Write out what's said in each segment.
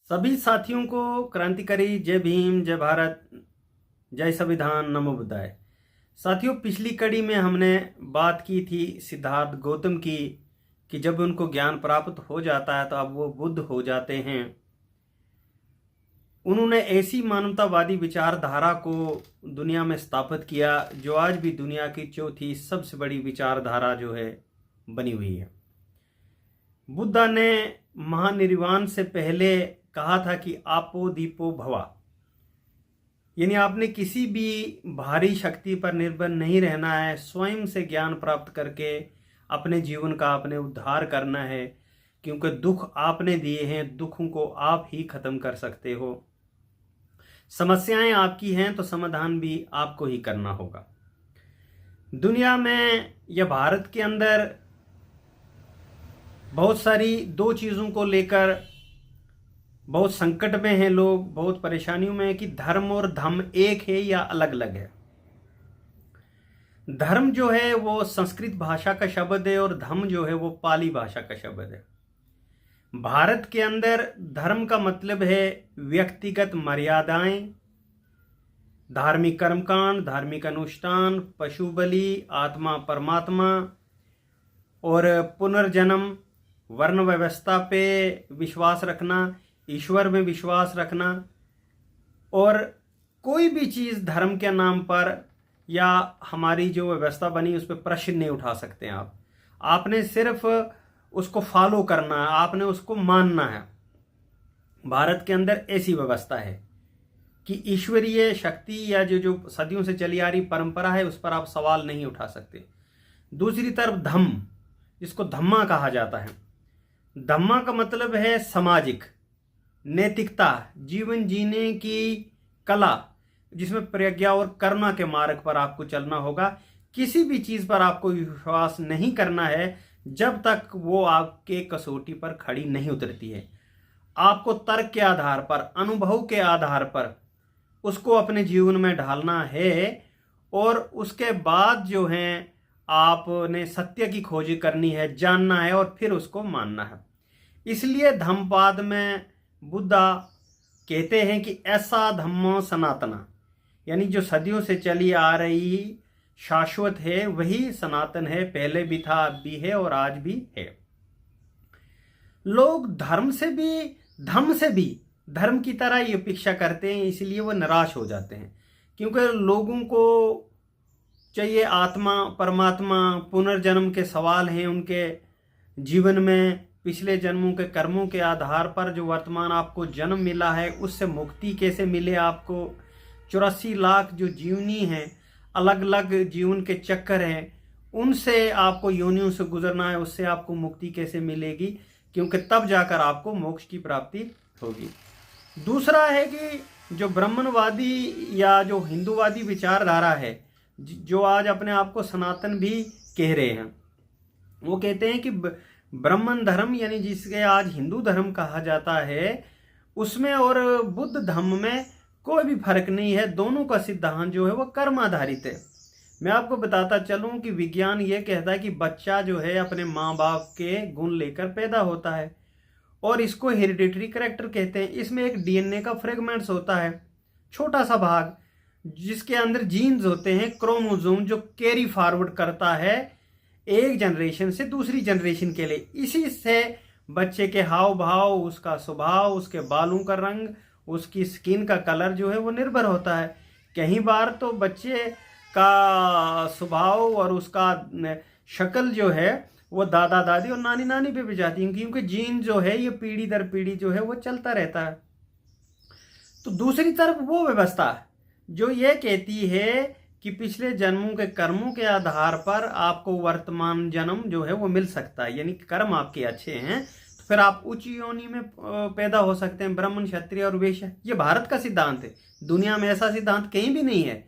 सभी साथियों को क्रांतिकारी जय भीम, जय भारत, जय संविधान, नमो बुद्धाय। साथियों, पिछली कड़ी में हमने बात की थी सिद्धार्थ गौतम की कि जब उनको ज्ञान प्राप्त हो जाता है तो अब वो बुद्ध हो जाते हैं। उन्होंने ऐसी मानवतावादी विचारधारा को दुनिया में स्थापित किया जो आज भी दुनिया की चौथी सबसे बड़ी विचारधारा जो है बनी हुई है। बुद्धा ने महानिर्वाण से पहले कहा था कि आपो दीपो भवा, यानी आपने किसी भी भारी शक्ति पर निर्भर नहीं रहना है, स्वयं से ज्ञान प्राप्त करके अपने जीवन का आपने उद्धार करना है, क्योंकि दुख आपने दिए हैं, दुखों को आप ही खत्म कर सकते हो। समस्याएं आपकी हैं तो समाधान भी आपको ही करना होगा। दुनिया में या भारत के अंदर बहुत सारी दो चीज़ों को लेकर बहुत संकट में हैं लोग, बहुत परेशानियों में है कि धर्म और धम्म एक है या अलग अलग है। धर्म जो है वो संस्कृत भाषा का शब्द है और धम्म जो है वो पाली भाषा का शब्द है। भारत के अंदर धर्म का मतलब है व्यक्तिगत मर्यादाएं, धार्मिक कर्मकांड, धार्मिक अनुष्ठान, पशु बलि, आत्मा परमात्मा और पुनर्जन्म, वर्ण व्यवस्था पे विश्वास रखना, ईश्वर में विश्वास रखना, और कोई भी चीज़ धर्म के नाम पर या हमारी जो व्यवस्था बनी उस पर प्रश्न नहीं उठा सकते आप। आपने सिर्फ उसको फॉलो करना है, आपने उसको मानना है। भारत के अंदर ऐसी व्यवस्था है कि ईश्वरीय शक्ति या जो सदियों से चली आ रही परंपरा है उस पर आप सवाल नहीं उठा सकते। दूसरी तरफ धम्म, जिसको धम्मा कहा जाता है। धम्मा का मतलब है सामाजिक नैतिकता, जीवन जीने की कला, जिसमें प्रज्ञा और करुणा के मार्ग पर आपको चलना होगा। किसी भी चीज़ पर आपको विश्वास नहीं करना है जब तक वो आपके कसौटी पर खड़ी नहीं उतरती है। आपको तर्क के आधार पर, अनुभव के आधार पर उसको अपने जीवन में ढालना है और उसके बाद जो है आपने सत्य की खोज करनी है, जानना है और फिर उसको मानना है। इसलिए धम्मपाद में बुद्धा कहते हैं कि ऐसा धम्मो सनातना, यानी जो सदियों से चली आ रही शाश्वत है वही सनातन है, पहले भी था, अब भी है और आज भी है। लोग धर्म से भी, धम्म से भी धर्म की तरह ये अपेक्षा करते हैं, इसलिए वो निराश हो जाते हैं, क्योंकि लोगों को चाहिए आत्मा परमात्मा, पुनर्जन्म के सवाल हैं उनके जीवन में। पिछले जन्मों के कर्मों के आधार पर जो वर्तमान आपको जन्म मिला है उससे मुक्ति कैसे मिले आपको। 84 लाख जो जीवनी हैं, अलग अलग जीवन के चक्कर हैं, उनसे आपको योनियों से गुजरना है, उससे आपको मुक्ति कैसे मिलेगी, क्योंकि तब जाकर आपको मोक्ष की प्राप्ति होगी। दूसरा है कि जो ब्राह्मणवादी या जो हिंदूवादी विचारधारा है, जो आज अपने आप को सनातन भी कह रहे हैं, वो कहते हैं कि ब्राह्मण धर्म, यानी जिसके आज हिंदू धर्म कहा जाता है, उसमें और बुद्ध धर्म में कोई भी फर्क नहीं है। दोनों का सिद्धांत जो है वो कर्म आधारित है। मैं आपको बताता चलूं कि विज्ञान ये कहता है कि बच्चा जो है अपने माँ बाप के गुण लेकर पैदा होता है और इसको हेरिडिटरी कैरेक्टर कहते हैं। इसमें एक डीएनए का फ्रेगमेंट्स होता है, छोटा सा भाग, जिसके अंदर जीन्स होते हैं, क्रोमोसोम, जो कैरी फॉरवर्ड करता है एक जनरेशन से दूसरी जनरेशन के लिए। इसी से बच्चे के हाव भाव, उसका स्वभाव, उसके बालों का रंग, उसकी स्किन का कलर जो है वो निर्भर होता है। कई बार तो बच्चे का स्वभाव और उसका शक्ल जो है वो दादा दादी और नानी नानी पे भी जाती है, क्योंकि जीन जो है ये पीढ़ी दर पीढ़ी जो है वो चलता रहता है। तो दूसरी तरफ वो व्यवस्था जो ये कहती है कि पिछले जन्मों के कर्मों के आधार पर आपको वर्तमान जन्म जो है वो मिल सकता है, यानी कर्म आपके अच्छे हैं तो फिर आप उच्च योनि में पैदा हो सकते हैं, ब्राह्मण, क्षत्रिय और वैश्य। ये भारत का सिद्धांत है, दुनिया में ऐसा सिद्धांत कहीं भी नहीं है।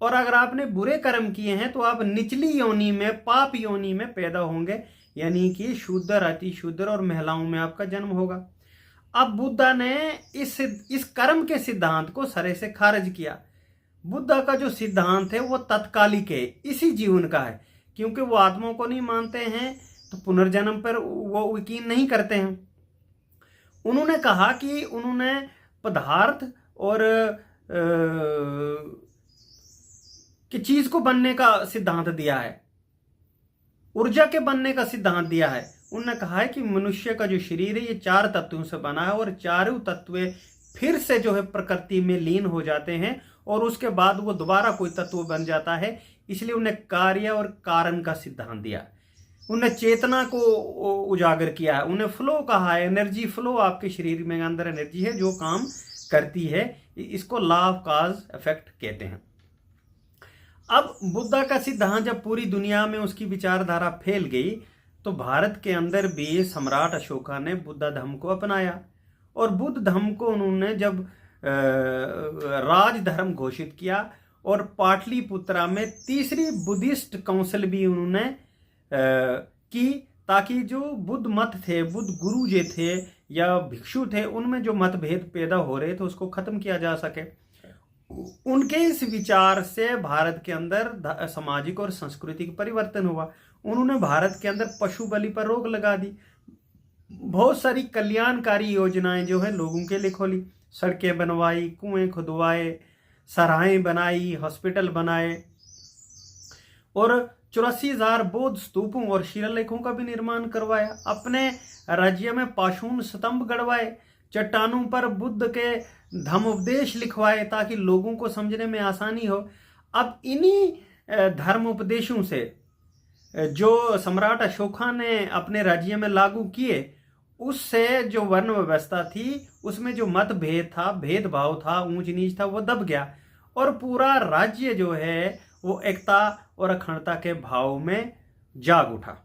और अगर आपने बुरे कर्म किए हैं तो आप निचली योनि में, पाप योनि में पैदा होंगे, यानी कि शूद्र, अति शूद्र और महिलाओं में आपका जन्म होगा। अब बुद्धा ने इस कर्म के सिद्धांत को सरे से खारिज किया। बुद्धा का जो सिद्धांत है वो तत्कालिक है, इसी जीवन का है, क्योंकि वो आत्मा को नहीं मानते हैं तो पुनर्जन्म पर वो यकीन नहीं करते हैं। उन्होंने कहा कि उन्होंने पदार्थ और कि चीज को बनने का सिद्धांत दिया है, ऊर्जा के बनने का सिद्धांत दिया है। उन्होंने कहा है कि मनुष्य का जो शरीर है ये 4 तत्वों से बना है और चारों तत्व फिर से जो है प्रकृति में लीन हो जाते हैं और उसके बाद वो दोबारा कोई तत्व बन जाता है। इसलिए उन्हें कार्य और कारण का सिद्धांत दिया। उन्हें चेतना को उजागर किया है, उन्हें फ्लो कहा है, एनर्जी फ्लो, आपके शरीर में अंदर एनर्जी है जो काम करती है, इसको लॉ ऑफ कॉज इफेक्ट कहते हैं। अब बुद्ध का सिद्धांत जब पूरी दुनिया में उसकी विचारधारा फैल गई तो भारत के अंदर भी सम्राट अशोका ने बुद्ध धर्म को अपनाया और बुद्ध धर्म को उन्होंने जब राज धर्म घोषित किया और पाटलिपुत्रा में तीसरी बुद्धिस्ट काउंसिल भी उन्होंने की, ताकि जो बुद्ध मत थे, बुद्ध गुरु जो थे या भिक्षु थे, उनमें जो मतभेद पैदा हो रहे थे उसको खत्म किया जा सके। उनके इस विचार से भारत के अंदर सामाजिक और सांस्कृतिक परिवर्तन हुआ। उन्होंने भारत के अंदर पशु बलि पर रोक लगा दी, बहुत सारी कल्याणकारी योजनाएं जो है लोगों के लिए खोली, सड़कें बनवाई, कुएं खुदवाए, सराहें बनाई, हॉस्पिटल बनाए और 84,000 बौद्ध स्तूपों और शिलालेखों का भी निर्माण करवाया। अपने राज्य में पाषाण स्तंभ गड़वाए, चट्टानों पर बुद्ध के धर्मोपदेश लिखवाए ताकि लोगों को समझने में आसानी हो। अब इन्हीं धर्म उपदेशों से जो सम्राट अशोका ने अपने राज्य में लागू किए, उससे जो वर्ण व्यवस्था थी उसमें जो मतभेद था, भेदभाव था, ऊंच नीच था, वो दब गया और पूरा राज्य जो है वो एकता और अखंडता के भाव में जाग उठा।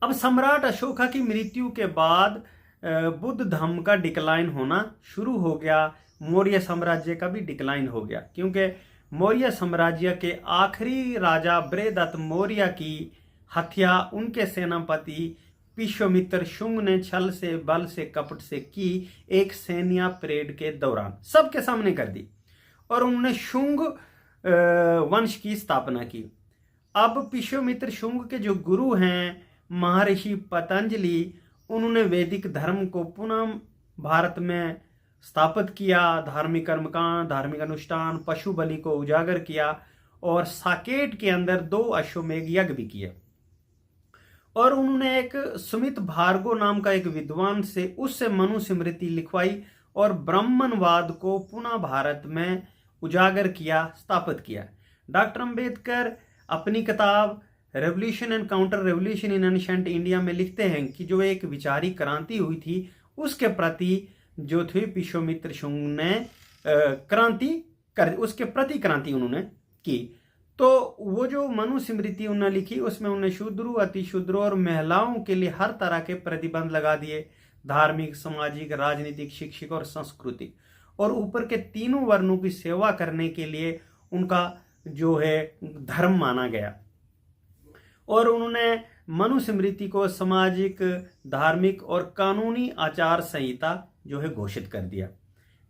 अब सम्राट अशोका की मृत्यु के बाद बुद्ध धर्म का डिक्लाइन होना शुरू हो गया, मौर्य साम्राज्य का भी डिक्लाइन हो गया, क्योंकि मौर्य साम्राज्य के आखिरी राजा बृहदत्त मौर्य की हत्या उनके सेनापति विश्वामित्र शुंग ने छल से, बल से, कपट से की एक सैन्य परेड के दौरान सबके सामने कर दी और उन्होंने शुंग वंश की स्थापना की। अब विश्वामित्र शुंग के जो गुरु हैं महर्षि पतंजलि, उन्होंने वैदिक धर्म को पुनः भारत में स्थापित किया, धार्मिक कर्मकांड, धार्मिक अनुष्ठान, पशु बलि को उजागर किया और साकेत के अंदर 2 अश्वमेघ यज्ञ भी किए। और उन्होंने एक सुमित भार्गव नाम का एक विद्वान से उससे मनुस्मृति लिखवाई और ब्राह्मणवाद को पुनः भारत में उजागर किया, स्थापित किया। डॉक्टर अंबेडकर अपनी किताब revolution and counter revolution in ancient India में लिखते हैं कि जो एक विचारिक क्रांति हुई थी उसके प्रति जो थे विश्वामित्र शुंग ने उसके प्रति क्रांति उन्होंने की। तो वो जो मनुस्मृति उन्होंने लिखी उसमें उन्होंने शूद्रों, अतिशूद्रों और महिलाओं के लिए हर तरह के प्रतिबंध लगा दिए, धार्मिक, सामाजिक, राजनीतिक, शिक्षिक और सांस्कृतिक, और ऊपर के तीनों वर्णों की सेवा करने के लिए उनका जो है धर्म माना गया। और उन्होंने मनुस्मृति को सामाजिक, धार्मिक और कानूनी आचार संहिता जो है घोषित कर दिया।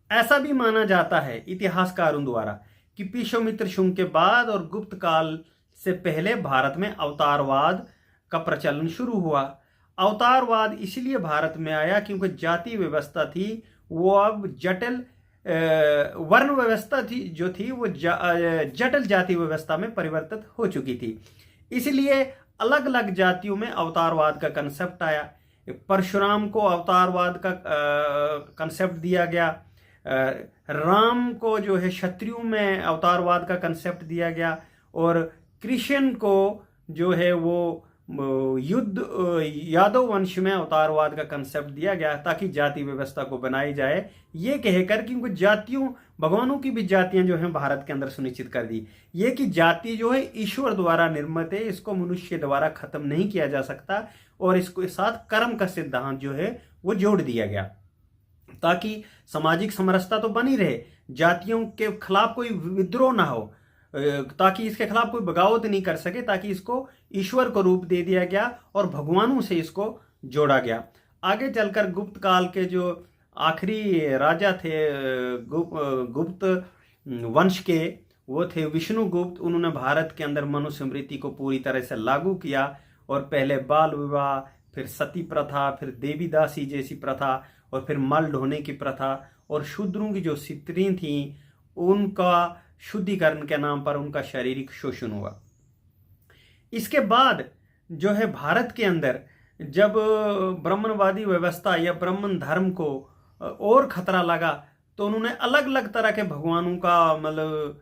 ऐसा भी माना जाता है इतिहासकारों द्वारा कि विश्वामित्र शुंग के बाद और गुप्त काल से पहले भारत में अवतारवाद का प्रचलन शुरू हुआ। अवतारवाद इसलिए भारत में आया क्योंकि जाति व्यवस्था थी वो अब जटिल वर्ण व्यवस्था थी जो थी वो जटिल जाति व्यवस्था में परिवर्तित हो चुकी थी। इसलिए अलग अलग जातियों में अवतारवाद का कंसेप्ट आया। परशुराम को अवतारवाद का कंसेप्ट दिया गया, राम को जो है क्षत्रियों में अवतारवाद का कंसेप्ट दिया गया और कृष्ण को जो है वो यादव वंश में अवतारवाद का कंसेप्ट दिया गया ताकि जाति व्यवस्था को बनाई जाए, ये कहकर कि उनको जातियों, भगवानों की भी जातियां जो हैं भारत के अंदर सुनिश्चित कर दी। ये कि जाति जो है ईश्वर द्वारा निर्मित है, इसको मनुष्य द्वारा खत्म नहीं किया जा सकता, और इसके साथ कर्म का सिद्धांत जो है वो जोड़ दिया गया ताकि सामाजिक समरसता तो बनी रहे, जातियों के खिलाफ कोई विद्रोह ना हो, ताकि इसके खिलाफ कोई बगावत नहीं कर सके, ताकि इसको ईश्वर को रूप दे दिया गया और भगवानों से इसको जोड़ा गया। आगे चलकर गुप्त काल के जो आखिरी राजा थे गुप्त वंश के, वो थे विष्णुगुप्त। उन्होंने भारत के अंदर मनुस्मृति को पूरी तरह से लागू किया और पहले बाल विवाह, फिर सती प्रथा, फिर देवी दासी जैसी प्रथा, और फिर मल ढोने की प्रथा, और शूद्रों की जो स्त्रियां थीं उनका शुद्धिकरण के नाम पर उनका शारीरिक शोषण हुआ। इसके बाद जो है भारत के अंदर जब ब्राह्मणवादी व्यवस्था या ब्राह्मण धर्म को और खतरा लगा, तो उन्होंने अलग अलग तरह के भगवानों का मतलब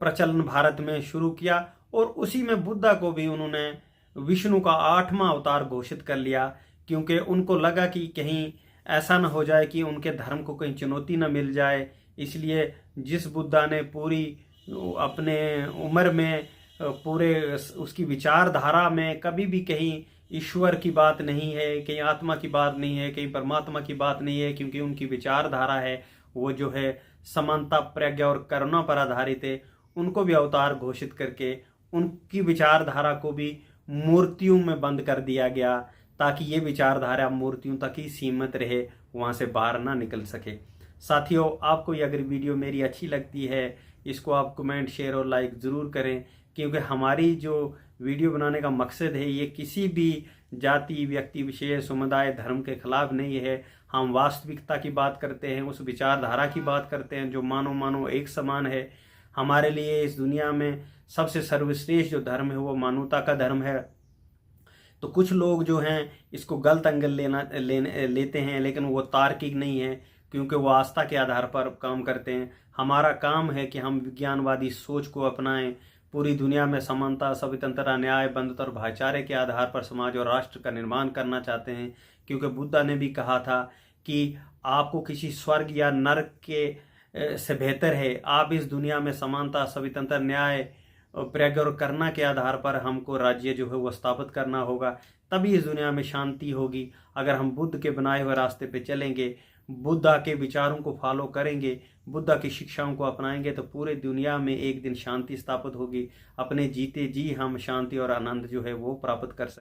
प्रचलन भारत में शुरू किया, और उसी में बुद्धा को भी उन्होंने विष्णु का 8वां अवतार घोषित कर लिया, क्योंकि उनको लगा कि कहीं ऐसा न हो जाए कि उनके धर्म को कहीं चुनौती न मिल जाए। इसलिए जिस बुद्धा ने पूरी अपने उम्र में पूरे उसकी विचारधारा में कभी भी कहीं ईश्वर की बात नहीं है, कहीं आत्मा की बात नहीं है, कहीं परमात्मा की बात नहीं है, क्योंकि उनकी विचारधारा है वो जो है समानता, प्रज्ञा और करुणा पर आधारित है, उनको भी अवतार घोषित करके उनकी विचारधारा को भी मूर्तियों में बंद कर दिया गया, ताकि ये विचारधारा मूर्तियों तक ही सीमित रहे, वहाँ से बाहर ना निकल सके। साथियों, आपको ये अगर वीडियो मेरी अच्छी लगती है, इसको आप कमेंट, शेयर और लाइक ज़रूर करें, क्योंकि हमारी जो वीडियो बनाने का मकसद है ये किसी भी जाति, व्यक्ति विशेष, समुदाय, धर्म के खिलाफ नहीं है। हम वास्तविकता की बात करते हैं, उस विचारधारा की बात करते हैं जो मानो एक समान है। हमारे लिए इस दुनिया में सबसे सर्वश्रेष्ठ जो धर्म है वो मानवता का धर्म है। तो कुछ लोग जो हैं इसको गलत एंगल लेते हैं, लेकिन वो तार्किक नहीं है, क्योंकि वो आस्था के आधार पर काम करते हैं। हमारा काम है कि हम विज्ञानवादी सोच को अपनाएं, पूरी दुनिया में समानता, स्वतंत्रता, न्याय, बंधुता और भाईचारे के आधार पर समाज और राष्ट्र का निर्माण करना चाहते हैं। क्योंकि बुद्धा ने भी कहा था कि आपको किसी स्वर्ग या नरक के से बेहतर है आप इस दुनिया में समानता, स्वतंत्रता, न्याय, प्रज्ञा और करुणा के आधार पर हमको राज्य जो है वो स्थापित करना होगा, तभी इस दुनिया में शांति होगी। अगर हम बुद्ध के बनाए हुए रास्ते पे चलेंगे, बुद्धा के विचारों को फॉलो करेंगे, बुद्धा की शिक्षाओं को अपनाएंगे, तो पूरे दुनिया में एक दिन शांति स्थापित होगी। अपने जीते जी हम शांति और आनंद जो है वो प्राप्त कर सकते।